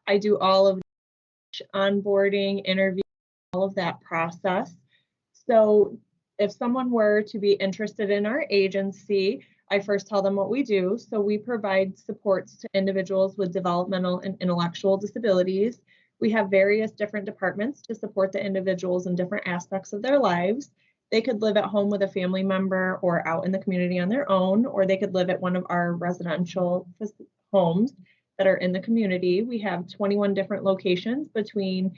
I do all of onboarding, interview, all of that process. So if someone were to be interested in our agency, I first tell them what we do. So we provide supports to individuals with developmental and intellectual disabilities. We have various different departments to support the individuals in different aspects of their lives. They could live at home with a family member or out in the community on their own, or they could live at one of our residential homes that are in the community. We have 21 different locations between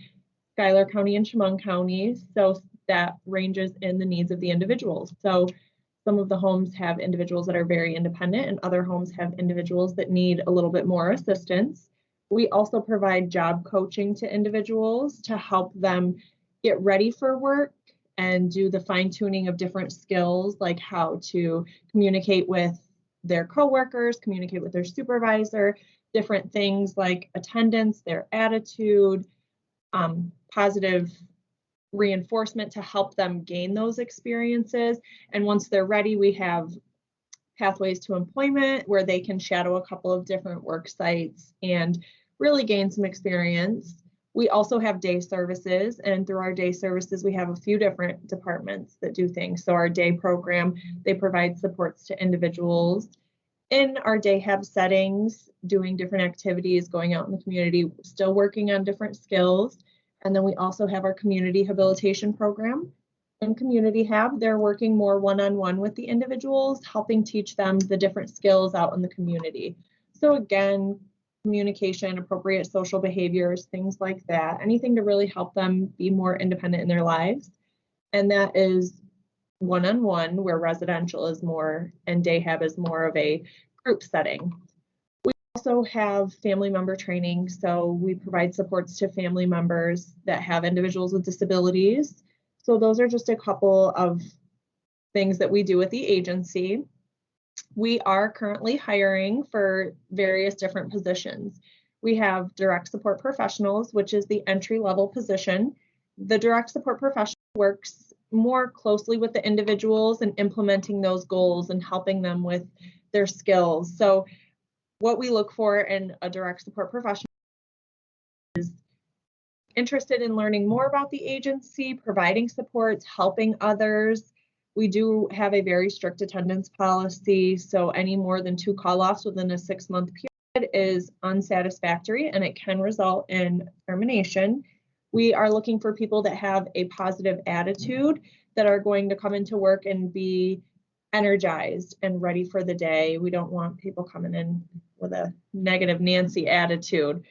Schuyler County and Chemung counties, so that ranges in the needs of the individuals. So some of the homes have individuals that are very independent, and other homes have individuals that need a little bit more assistance. We also provide job coaching to individuals to help them get ready for work and do the fine tuning of different skills, like how to communicate with their coworkers, communicate with their supervisor, different things like attendance, their attitude, positive reinforcement to help them gain those experiences. And once they're ready, we have pathways to employment where they can shadow a couple of different work sites and really gain some experience. We also have day services, and through our day services, we have a few different departments that do things. So our day program, they provide supports to individuals in our day hab settings, doing different activities, going out in the community, still working on different skills. And then we also have our community habilitation program. In Community Hab, they're working more one-on-one with the individuals, helping teach them the different skills out in the community. So again, communication, appropriate social behaviors, things like that, anything to really help them be more independent in their lives. And that is one-on-one, where residential is more and day hab is more of a group setting. We also have family member training, so we provide supports to family members that have individuals with disabilities. So those are just a couple of things that we do with the agency. We are currently hiring for various different positions. We have direct support professionals, which is the entry-level position. The direct support professional works more closely with the individuals and implementing those goals and helping them with their skills. So what we look for in a direct support professional is interested in learning more about the agency, providing supports, helping others. We do have a very strict attendance policy, so any more than 2 call-offs within a 6-month period is unsatisfactory and it can result in termination. We are looking for people that have a positive attitude, that are going to come into work and be energized and ready for the day. We don't want people coming in with a negative Nancy attitude.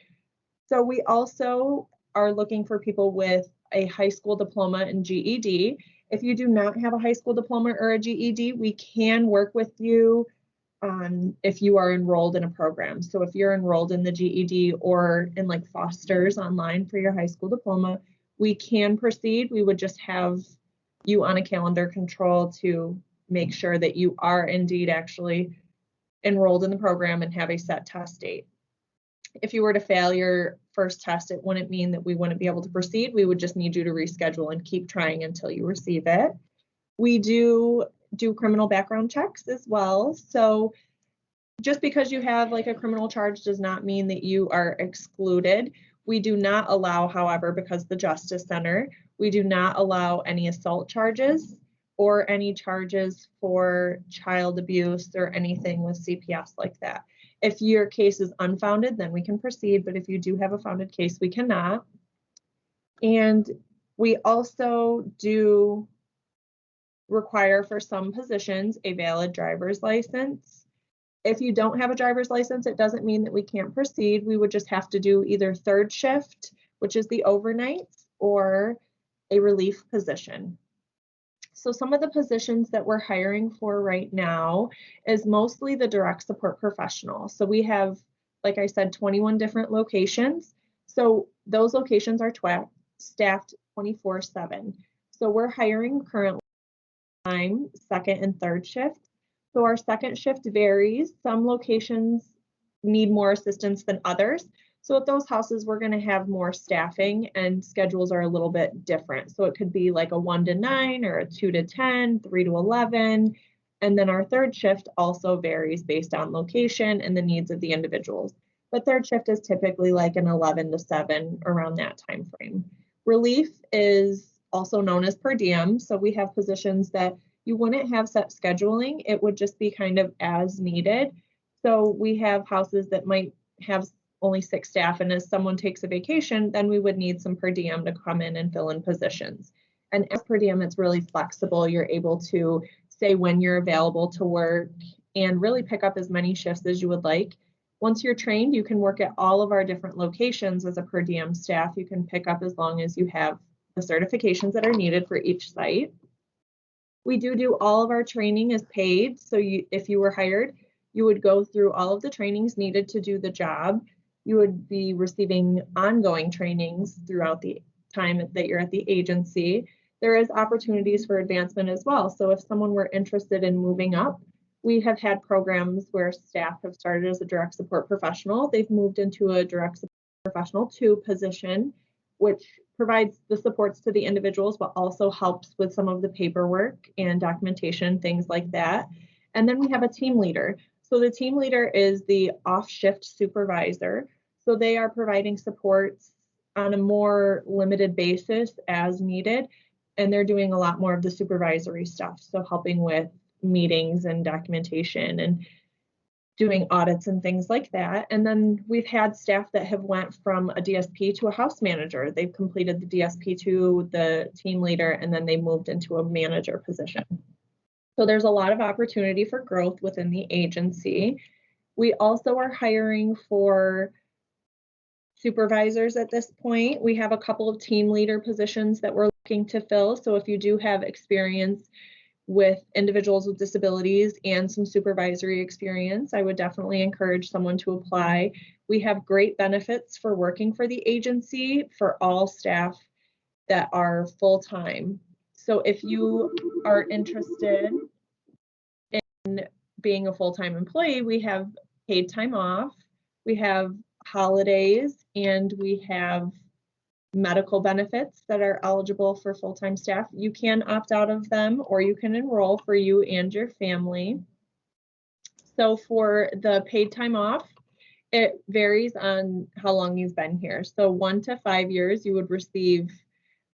So we also are looking for people with a high school diploma and GED. If you do not have a high school diploma or a GED, we can work with you if you are enrolled in a program. So if you're enrolled in the GED or in like Foster's online for your high school diploma, we can proceed. We would just have you on a calendar control to make sure that you are indeed actually enrolled in the program and have a set test date. If you were to fail your first test, it wouldn't mean that we wouldn't be able to proceed. We would just need you to reschedule and keep trying until you receive it. We do criminal background checks as well. So just because you have like a criminal charge does not mean that you are excluded. We do not allow, however, because the Justice Center, we do not allow any assault charges or any charges for child abuse or anything with CPS like that. If your case is unfounded, then we can proceed, but if you do have a founded case, we cannot. And we also do require for some positions a valid driver's license. If you don't have a driver's license, it doesn't mean that we can't proceed. We would just have to do either third shift, which is the overnights, or a relief position. So some of the positions that we're hiring for right now is mostly the direct support professional. So we have, like I said, 21 different locations. So those locations are staffed 24/7. So we're hiring currently time, second and third shift. So our second shift varies. Some locations need more assistance than others. So at those houses, we're going to have more staffing and schedules are a little bit different. So it could be like a 1 to 9 or a 2 to 10, 3 to 11. And then our third shift also varies based on location and the needs of the individuals. but third shift is typically like an 11 to 7 around that time frame. Relief is also known as per diem. So we have positions that you wouldn't have set scheduling. It would just be kind of as needed. So we have houses that might have only 6 staff, and as someone takes a vacation, then we would need some per diem to come in and fill in positions. And as per diem, it's really flexible. You're able to say when you're available to work and really pick up as many shifts as you would like. Once you're trained, you can work at all of our different locations as a per diem staff. You can pick up as long as you have the certifications that are needed for each site. We do all of our training as paid. So if you were hired, you would go through all of the trainings needed to do the job. You would be receiving ongoing trainings throughout the time that you're at the agency. There is opportunities for advancement as well. So if someone were interested in moving up, we have had programs where staff have started as a direct support professional. They've moved into a direct support professional 2 position, which provides the supports to the individuals, but also helps with some of the paperwork and documentation, things like that. And then we have a team leader. So the team leader is the off-shift supervisor. So they are providing supports on a more limited basis as needed. And they're doing a lot more of the supervisory stuff. So helping with meetings and documentation and doing audits and things like that. And then we've had staff that have went from a DSP to a house manager. They've completed the DSP to the team leader, and then they moved into a manager position. So there's a lot of opportunity for growth within the agency. We also are hiring for supervisors at this point. We have a couple of team leader positions that we're looking to fill. So if you do have experience with individuals with disabilities and some supervisory experience, I would definitely encourage someone to apply. We have great benefits for working for the agency for all staff that are full-time. So if you are interested in being a full-time employee, we have paid time off, we have holidays, and we have medical benefits that are eligible for full-time staff. You can opt out of them, or you can enroll for you and your family. So for the paid time off, it varies on how long you've been here. So 1 to 5 years, you would receive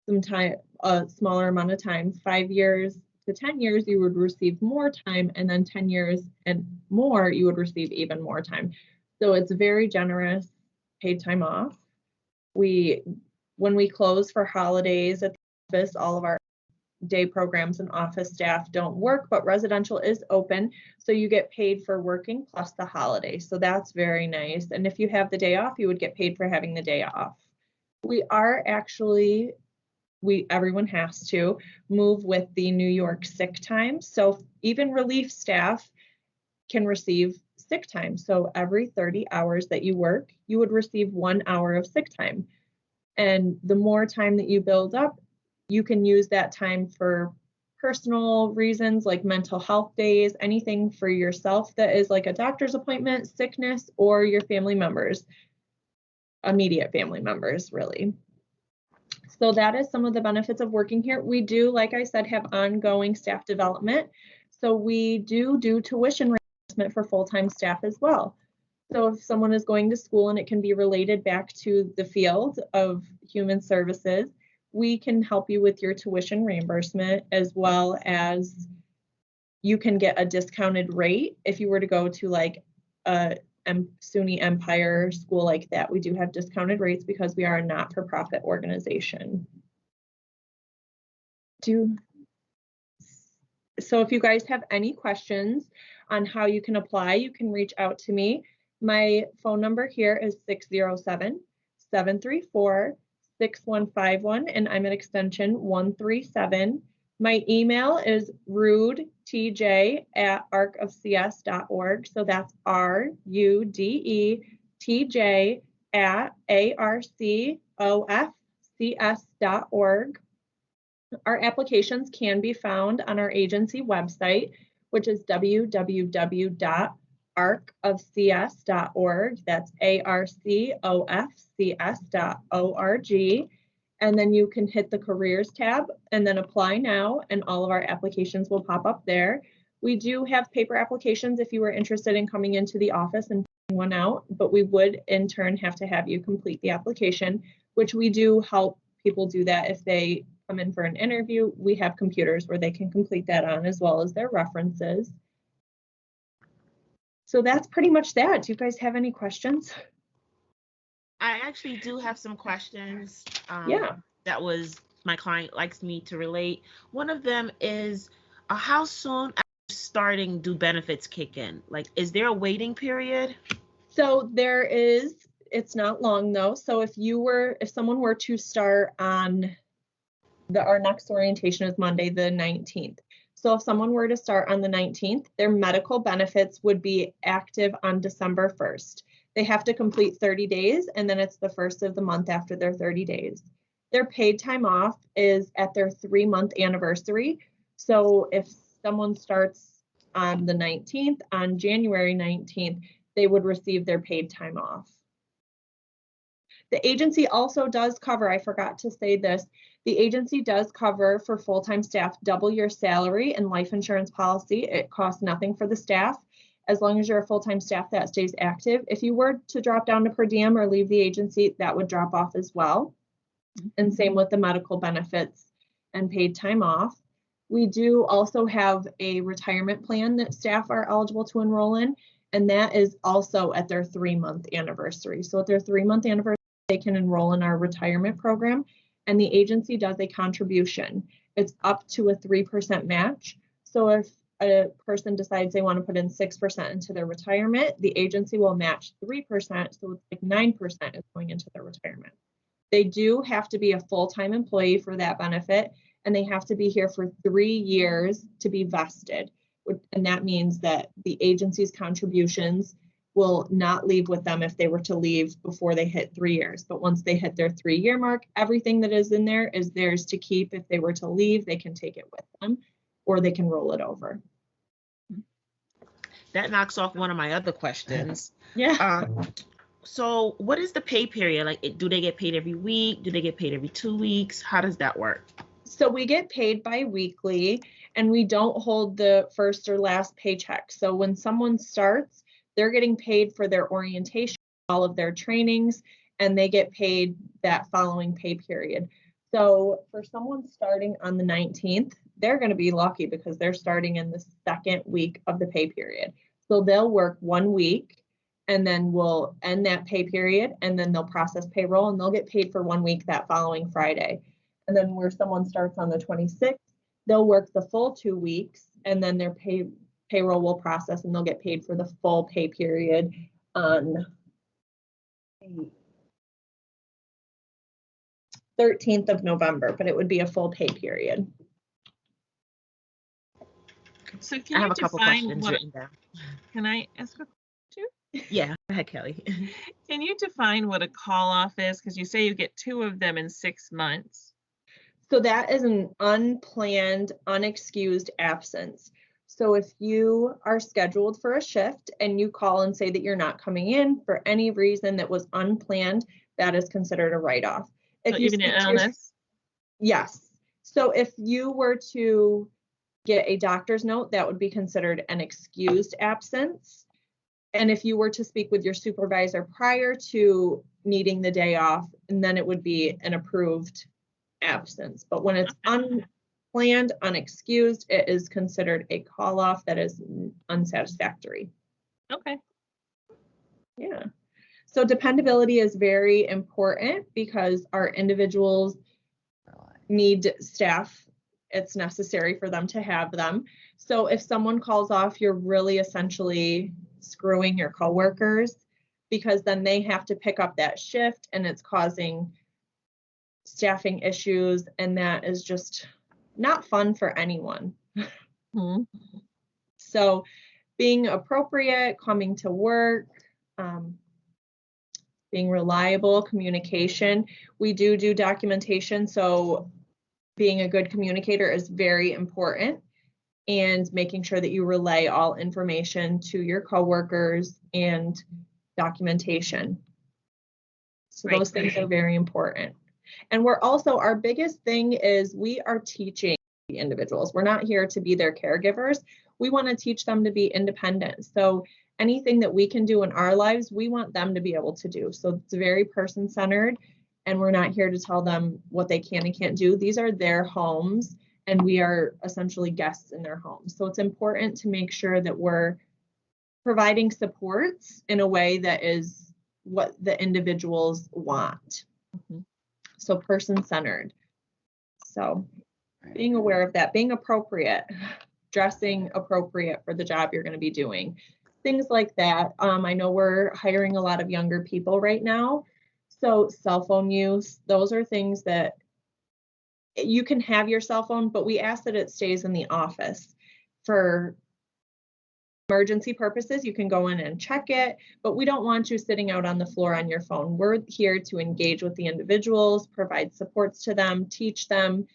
some time, a smaller amount of time. 5 years to 10 years, you would receive more time, and then 10 years and more, you would receive even more time. So it's very generous paid time off. When we close for holidays at the office, all of our day programs and office staff don't work, but residential is open. So you get paid for working plus the holiday. So that's very nice. And if you have the day off, you would get paid for having the day off. We are actually, everyone has to move with the New York sick time. So even relief staff can receive sick time. So every 30 hours that you work, you would receive 1 hour of sick time. And the more time that you build up, you can use that time for personal reasons like mental health days, anything for yourself that is like a doctor's appointment, sickness, or your family members, immediate family members, really. So that is some of the benefits of working here. We do, like I said, have ongoing staff development. So we do tuition reimbursement for full-time staff as well. So if someone is going to school and it can be related back to the field of human services, we can help you with your tuition reimbursement, as well as you can get a discounted rate if you were to go to like a SUNY Empire school like that. We do have discounted rates because we are a not-for-profit organization. So if you guys have any questions on how you can apply, you can reach out to me. My phone number here is 607-734-6151, and I'm at extension 137. My email is rudetj@arcofcs.org. So that's RUDETJ@arcofcs.org. Our applications can be found on our agency website, which is www.arcofcs.org. That's ARCOFCS.org. And then you can hit the careers tab and then apply now, and all of our applications will pop up there. We do have paper applications if you were interested in coming into the office and filling one out, but we would in turn have to have you complete the application, which we do help people do that if they come in for an interview. We have computers where they can complete that on, as well as their references. So that's pretty much that. Do you guys have any questions? I actually do have some questions. Yeah. That was my client likes me to relate. One of them is, how soon after starting do benefits kick in? Like, is there a waiting period? So there is. It's not long though. So if someone were to start on our next orientation is Monday the 19th. So if someone were to start on the 19th, their medical benefits would be active on December 1st. They have to complete 30 days, and then it's the first of the month after their 30 days. Their paid time off is at their 3-month anniversary. So if someone starts on the 19th, on January 19th, they would receive their paid time off. The agency also does cover, I forgot to say this, the agency does cover for full-time staff double your salary and life insurance policy. It costs nothing for the staff as long as you're a full-time staff that stays active. If you were to drop down to per diem or leave the agency, that would drop off as well. And same with the medical benefits and paid time off. We do also have a retirement plan that staff are eligible to enroll in, and that is also at their 3-month anniversary. So at their 3-month anniversary, they can enroll in our retirement program, and the agency does a contribution. It's up to a 3% match. So if a person decides they want to put in 6% into their retirement, the agency will match 3%, so it's like 9% is going into their retirement. They do have to be a full-time employee for that benefit, and they have to be here for 3 years to be vested. And that means that the agency's contributions will not leave with them if they were to leave before they hit 3 years. But once they hit their 3-year mark, everything that is in there is theirs to keep. If they were to leave, they can take it with them, or they can roll it over. That knocks off one of my other questions. Yeah. So what is the pay period? Like, do they get paid every week? Do they get paid every 2 weeks? How does that work? So we get paid bi-weekly, and we don't hold the first or last paycheck. So when someone starts, they're getting paid for their orientation, all of their trainings, and they get paid that following pay period. So for someone starting on the 19th, they're going to be lucky because they're starting in the 2nd week of the pay period. So they'll work 1 week, and then we'll end that pay period, and then they'll process payroll, and they'll get paid for 1 week that following Friday. And then where someone starts on the 26th, they'll work the full 2 weeks, and then their payroll will process, and they'll get paid for the full pay period on 13th of November, but it would be a full pay period. So I have a couple questions written down. Can I ask a question? Yeah, go ahead, Kelly. Can you define what a call-off is? Because you say you get 2 of them in 6 months. So that is an unplanned, unexcused absence. So if you are scheduled for a shift and you call and say that you're not coming in for any reason that was unplanned, that is considered a write-off. So even an illness? Yes. So if you were to get a doctor's note, that would be considered an excused absence. And if you were to speak with your supervisor prior to needing the day off, and then it would be an approved absence. But when it's unplanned, unexcused, it is considered a call-off that is unsatisfactory. Okay. Yeah. So dependability is very important because our individuals need staff. It's necessary for them to have them. So if someone calls off, you're really essentially screwing your coworkers, because then they have to pick up that shift, and it's causing staffing issues, and that is just not fun for anyone. Mm-hmm. So being appropriate, coming to work, being reliable, communication. We do documentation, so being a good communicator is very important, and making sure that you relay all information to your coworkers and documentation. So those things are very important. And we're also, our biggest thing is we are teaching the individuals. We're not here to be their caregivers. We want to teach them to be independent. So anything that we can do in our lives, we want them to be able to do. So it's very person-centered, and we're not here to tell them what they can and can't do. These are their homes, and we are essentially guests in their homes. So it's important to make sure that we're providing supports in a way that is what the individuals want. Mhm. So person-centered. So being aware of that, being appropriate, dressing appropriate for the job you're going to be doing, things like that. I know we're hiring a lot of younger people right now. So cell phone use, those are things that you can have your cell phone, but we ask that it stays in the office. For emergency purposes, you can go in and check it, but we don't want you sitting out on the floor on your phone. We're here to engage with the individuals, provide supports to them, teach them.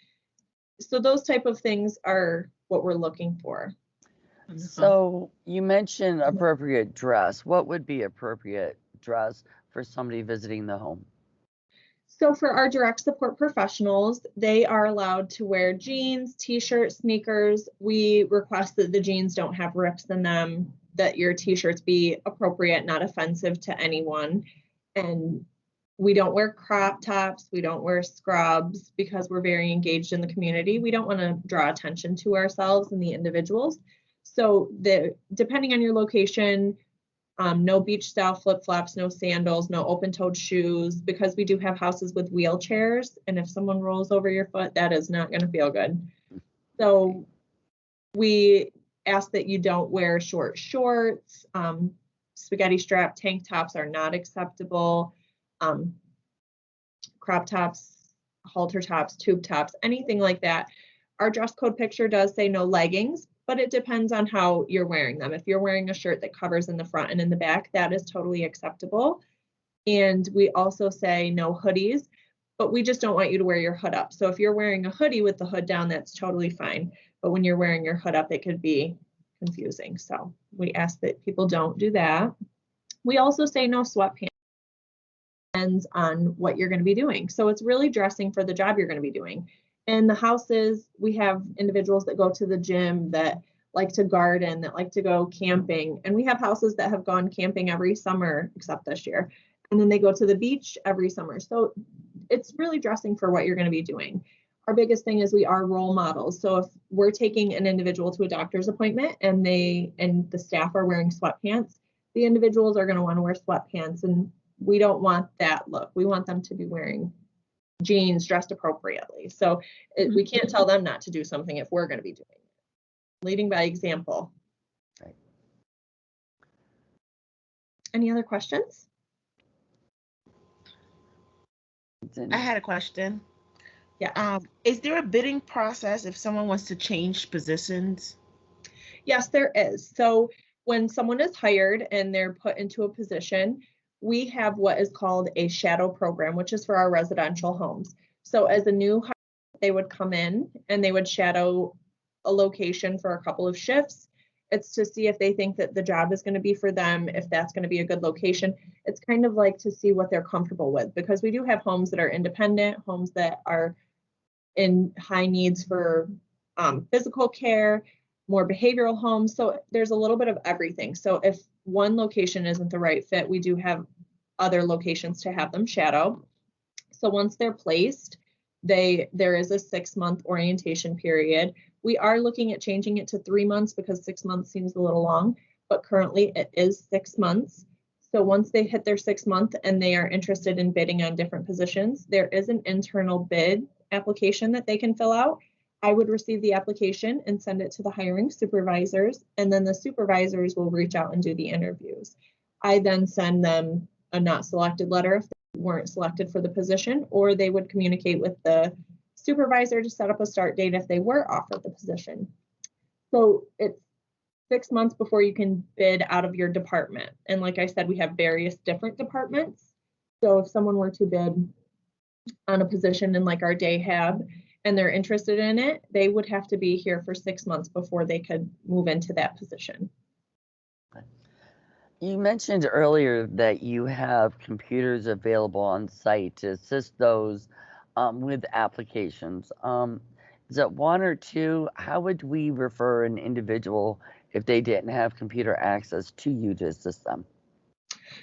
So those type of things are what we're looking for. Wonderful. So you mentioned appropriate dress. What would be appropriate dress for somebody visiting the home? So for our direct support professionals, they are allowed to wear jeans, t-shirts, sneakers. We request that the jeans don't have rips in them, that your t-shirts be appropriate, not offensive to anyone. And we don't wear crop tops, we don't wear scrubs, because we're very engaged in the community. We don't want to draw attention to ourselves and the individuals. So depending on your location, no beach style flip-flops, no sandals, no open-toed shoes, because we do have houses with wheelchairs, and if someone rolls over your foot, that is not going to feel good. So we ask that you don't wear short shorts. Spaghetti strap tank tops are not acceptable. Crop tops, halter tops, tube tops, anything like that. Our dress code picture does say no leggings, but it depends on how you're wearing them. If you're wearing a shirt that covers in the front and in the back, that is totally acceptable. And we also say no hoodies, but we just don't want you to wear your hood up. So if you're wearing a hoodie with the hood down, that's totally fine. But when you're wearing your hood up, it could be confusing. So we ask that people don't do that. We also say no sweatpants. Depends on what you're going to be doing. So it's really dressing for the job you're going to be doing. In the houses, we have individuals that go to the gym, that like to garden, that like to go camping. And we have houses that have gone camping every summer, except this year. And then they go to the beach every summer. So it's really dressing for what you're going to be doing. Our biggest thing is we are role models. So if we're taking an individual to a doctor's appointment and the staff are wearing sweatpants, the individuals are going to want to wear sweatpants, and we don't want that look. We want them to be wearing jeans, dressed appropriately. So we can't tell them not to do something if we're going to be doing it. Leading by example. Right. Any other questions? I had a question. Yeah. Is there a bidding process if someone wants to change positions? Yes, there is. So when someone is hired and they're put into a position, we have what is called a shadow program, which is for our residential homes. So as a new hire, they would come in and they would shadow a location for a couple of shifts. It's to see if they think that the job is going to be for them, if that's going to be a good location. It's kind of like to see what they're comfortable with, because we do have homes that are independent, homes that are in high needs for physical care, more behavioral homes. So there's a little bit of everything. So if one location isn't the right fit, we do have other locations to have them shadow. So once they're placed, there is a 6-month orientation period. We are looking at changing it to 3 months because 6 months seems a little long, but currently it is 6 months. So once they hit their 6th month and they are interested in bidding on different positions, there is an internal bid application that they can fill out. I would receive the application and send it to the hiring supervisors, and then the supervisors will reach out and do the interviews. I then send them a not selected letter if they weren't selected for the position, or they would communicate with the supervisor to set up a start date if they were offered the position. So it's 6 months before you can bid out of your department. And like I said, we have various different departments. So if someone were to bid on a position in like our day hab and they're interested in it, they would have to be here for 6 months before they could move into that position. You mentioned earlier that you have computers available on site to assist those with applications. Is it 1 or 2? How would we refer an individual if they didn't have computer access to you to assist them?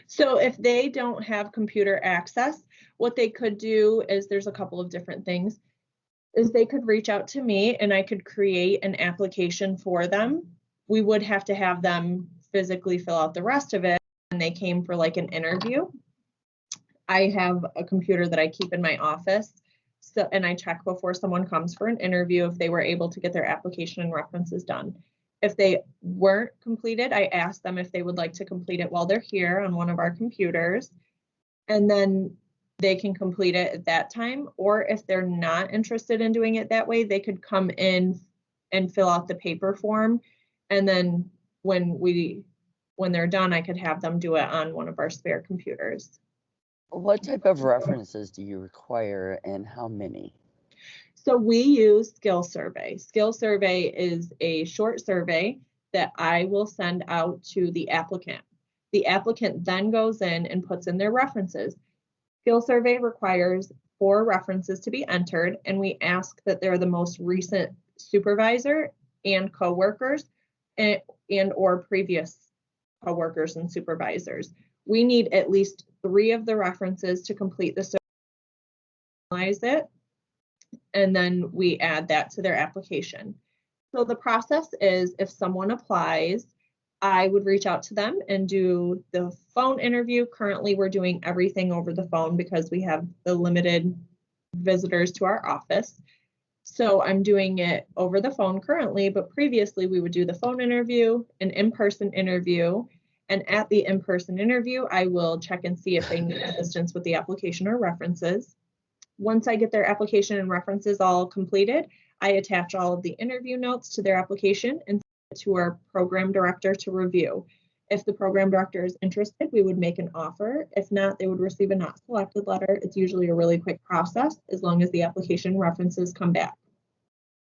So if they don't have computer access, what they could do is there's a couple of different things. Is they could reach out to me and I could create an application for them. We would have to have them physically fill out the rest of it when they came for like an interview. I have a computer that I keep in my office. So, and I check before someone comes for an interview if they were able to get their application and references done. If they weren't completed, I ask them if they would like to complete it while they're here on one of our computers. And then they can complete it at that time. Or if they're not interested in doing it that way, they could come in and fill out the paper form. And then when they're done, I could have them do it on one of our spare computers. What type of references do you require and how many? So we use Skill Survey. Skill Survey is a short survey that I will send out to the applicant. The applicant then goes in and puts in their references. Skill Survey requires 4 references to be entered, and we ask that they're the most recent supervisor and coworkers and or previous coworkers and supervisors. We need at least 3 of the references to complete the survey, analyze it, and then we add that to their application. So the process is if someone applies, I would reach out to them and do the phone interview. Currently, we're doing everything over the phone because we have the limited visitors to our office. So I'm doing it over the phone currently, but previously we would do the phone interview, an in-person interview, and at the in-person interview, I will check and see if they need assistance with the application or references. Once I get their application and references all completed, I attach all of the interview notes to their application and send it to our program director to review. If the program director is interested, we would make an offer. If not, they would receive a not selected letter. It's usually a really quick process as long as the application references come back.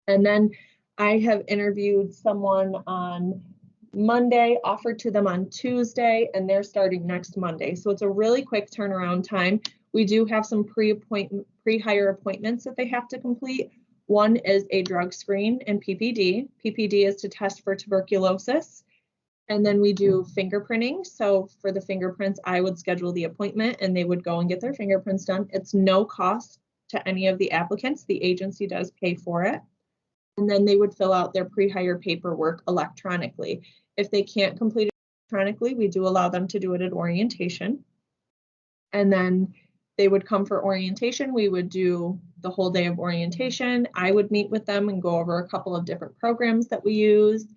And then I have interviewed someone on Monday, offered to them on Tuesday, and they're starting next Monday. So it's a really quick turnaround time. We do have some pre-hire appointments that they have to complete. One is a drug screen and PPD. PPD is to test for tuberculosis. And then we do fingerprinting. So for the fingerprints, I would schedule the appointment and they would go and get their fingerprints done. It's no cost to any of the applicants. The agency does pay for it. And then they would fill out their pre-hire paperwork electronically. If they can't complete it electronically, we do allow them to do it at orientation. And then they would come for orientation. We would do the whole day of orientation. I would meet with them and go over a couple of different programs that we use.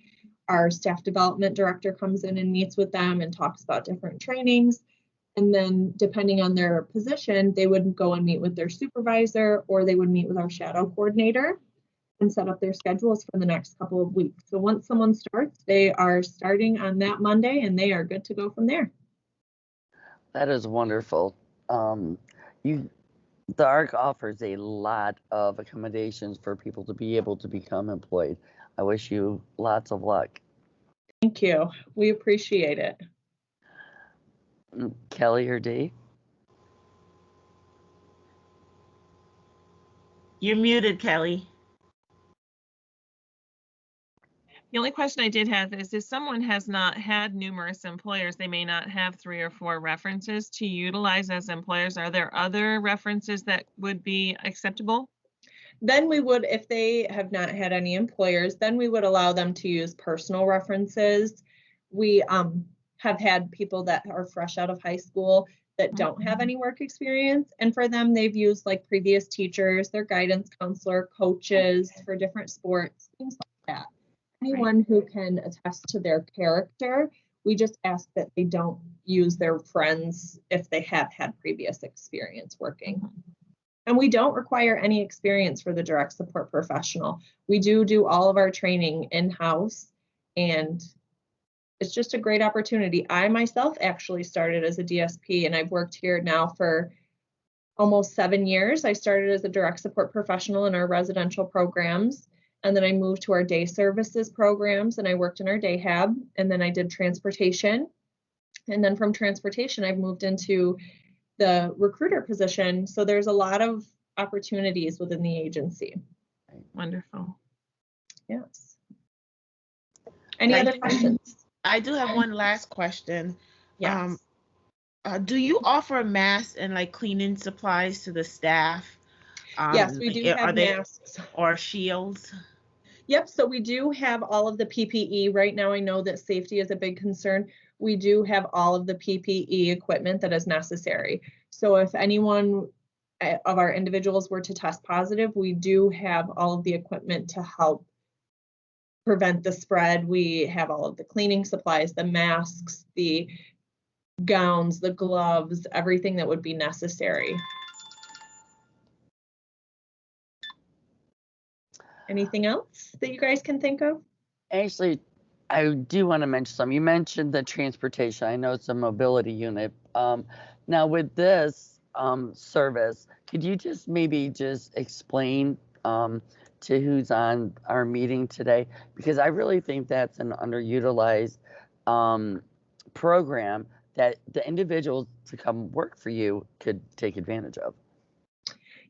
Our staff development director comes in and meets with them and talks about different trainings. And then depending on their position, they would go and meet with their supervisor or they would meet with our shadow coordinator and set up their schedules for the next couple of weeks. So once someone starts, they are starting on that Monday and they are good to go from there. That is wonderful. The ARC offers a lot of accommodations for people to be able to become employed. I wish you lots of luck. Thank you. We appreciate it. Kelly or Dave? You're muted, Kelly. The only question I did have is if someone has not had numerous employers, they may not have 3 or 4 references to utilize as employers. Are there other references that would be acceptable? Then we would, if they have not had any employers, then we would allow them to use personal references. We have had people that are fresh out of high school that don't have any work experience. And for them, they've used like previous teachers, their guidance counselor, coaches for different sports, things like that. Anyone who can attest to their character, we just ask that they don't use their friends if they have had previous experience working. And we don't require any experience for the direct support professional. We do all of our training in-house, and it's just a great opportunity. I myself actually started as a DSP, and I've worked here now for almost 7 years. I started as a direct support professional in our residential programs, and then I moved to our day services programs, and I worked in our day hab, and then I did transportation. And then from transportation, I've moved into the recruiter position. So there's a lot of opportunities within the agency. Wonderful. Yes. Any I other do- questions? I do have one last question. Yes. Do you offer masks and like cleaning supplies to the staff? Yes, we do Are have they masks. or shields? Yep, so we do have all of the PPE. Right now, I know that safety is a big concern. We do have all of the PPE equipment that is necessary. So if anyone of our individuals were to test positive, we do have all of the equipment to help prevent the spread. We have all of the cleaning supplies, the masks, the gowns, the gloves, everything that would be necessary. Anything else that you guys can think of? Actually, I do want to mention some. You mentioned the transportation. I know it's a mobility unit. Now with this service, could you just maybe just explain to who's on our meeting today? Because I really think that's an underutilized program that the individuals to come work for you could take advantage of.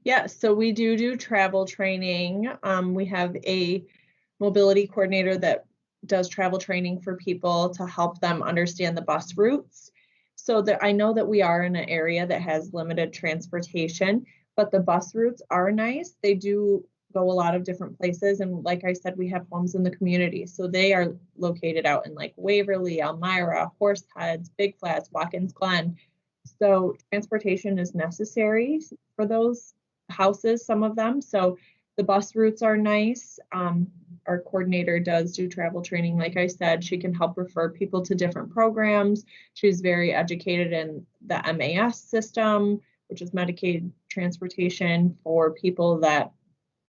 Yeah, so we do travel training. We have a mobility coordinator that does travel training for people to help them understand the bus routes. So that I know that we are in an area that has limited transportation, but the bus routes are nice. They do go a lot of different places. And like I said, we have homes in the community. So they are located out in like Waverly, Elmira, Horseheads, Big Flats, Watkins Glen. So transportation is necessary for those houses, some of them. So the bus routes are nice. Our coordinator does do travel training. Like I said, she can help refer people to different programs. She's very educated in the MAS system, which is Medicaid transportation for people that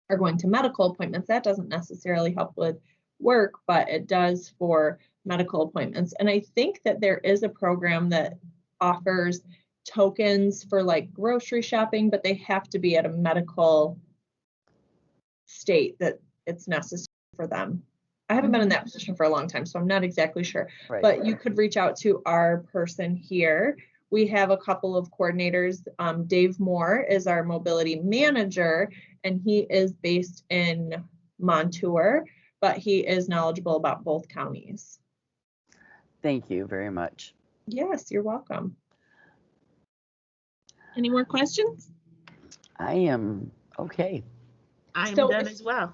are going to medical appointments. That doesn't necessarily help with work, but it does for medical appointments. And I think that there is a program that offers tokens for like grocery shopping, but they have to be at a medical state that it's necessary for them. I haven't been in that position for a long time, so I'm not exactly sure. Right. But you could reach out to our person here. We have a couple of coordinators. Dave Moore is our mobility manager, and he is based in Montour, but he is knowledgeable about both counties. Thank you very much. Yes, you're welcome. Any more questions? I am okay. I'm So done if- as well.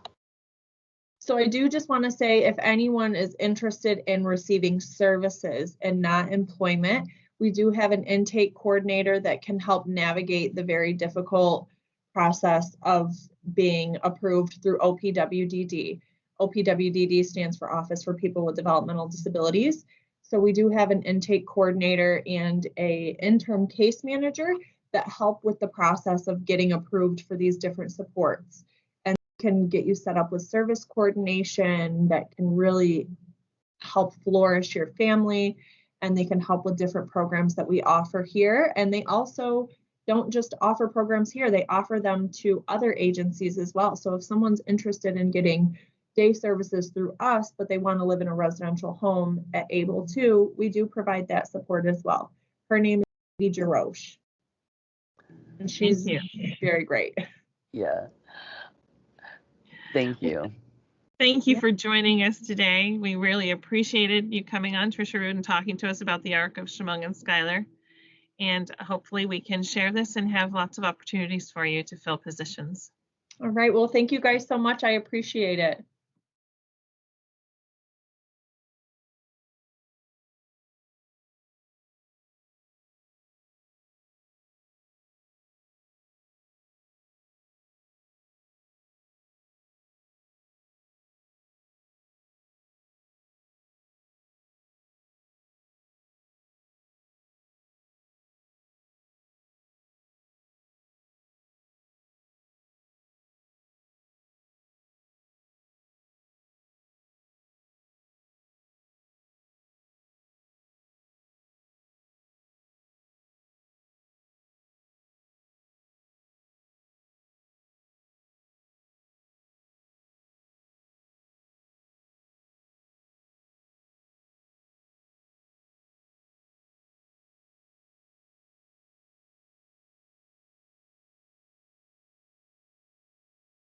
So I do just want to say, if anyone is interested in receiving services and not employment, we do have an intake coordinator that can help navigate the very difficult process of being approved through OPWDD. OPWDD stands for Office for People with Developmental Disabilities. So we do have an intake coordinator and a interim case manager that help with the process of getting approved for these different supports, can get you set up with service coordination that can really help flourish your family, and they can help with different programs that we offer here. And they also don't just offer programs here, they offer them to other agencies as well. So if someone's interested in getting day services through us, but they want to live in a residential home at Able To, we do provide that support as well. Her name is Katie Jaroche, and she's very great. Yeah. Thank you. Thank you for joining us today. We really appreciated you coming on, Tricia Rood, and talking to us about the Arc of Chemung and Schuyler. And hopefully we can share this and have lots of opportunities for you to fill positions. All right, well, thank you guys so much. I appreciate it.